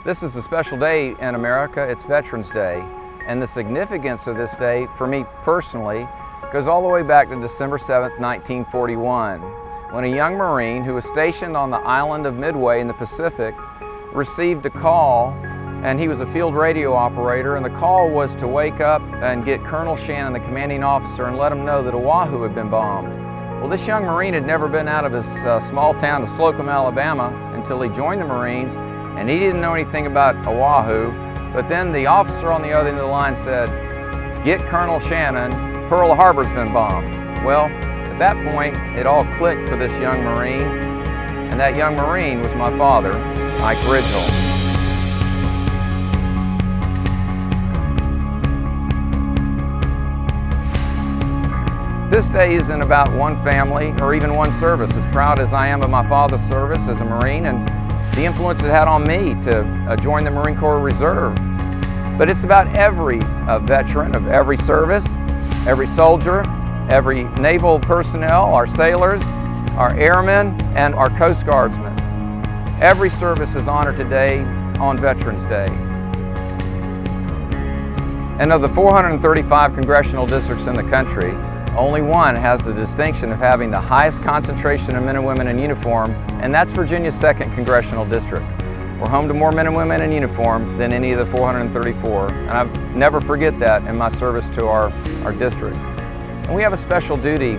This is a special day in America. It's Veterans Day. And the significance of this day, for me personally, goes all the way back to December 7th, 1941, when a young Marine who was stationed on the island of Midway in the Pacific received a call, and he was a field radio operator, and the call was to wake up and get Colonel Shannon, the commanding officer, and let him know that Oahu had been bombed. Well, this young Marine had never been out of his small town of Slocum, Alabama until he joined the Marines, and he didn't know anything about Oahu. But then the officer on the other end of the line said, "Get Colonel Shannon, Pearl Harbor's been bombed." Well, at that point, it all clicked for this young Marine, and that young Marine was my father, Mike Ridgell. This day isn't about one family or even one service. As proud as I am of my father's service as a Marine and the influence it had on me to join the Marine Corps Reserve. But it's about every veteran of every service, every soldier, every naval personnel, our sailors, our airmen, and our Coast Guardsmen. Every service is honored today on Veterans Day. And of the 435 congressional districts in the country, only one has the distinction of having the highest concentration of men and women in uniform, and that's Virginia's 2nd Congressional District. We're home to more men and women in uniform than any of the 434, and I never forget that in my service to our district. And we have a special duty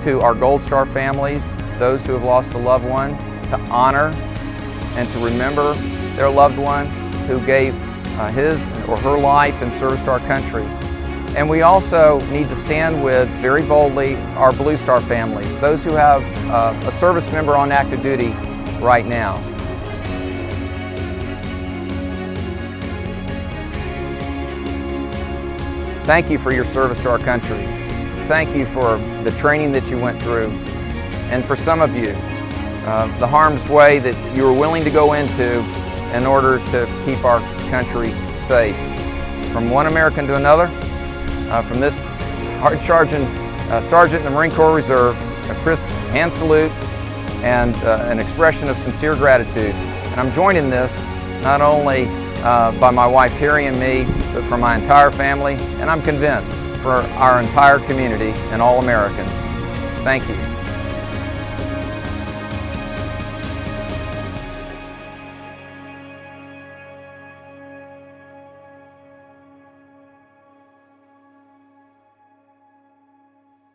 to our Gold Star families, those who have lost a loved one, to honor and to remember their loved one who gave his or her life in service to our country. And we also need to stand with, very boldly, our Blue Star families, those who have a service member on active duty right now. Thank you for your service to our country. Thank you for the training that you went through. And for some of you, the harm's way that you were willing to go into in order to keep our country safe. From one American to another, from this hard-charging Sergeant in the Marine Corps Reserve, a crisp hand salute and an expression of sincere gratitude. And I'm joining this not only by my wife Terry and me, but for my entire family, and I'm convinced for our entire community and all Americans. Thank you.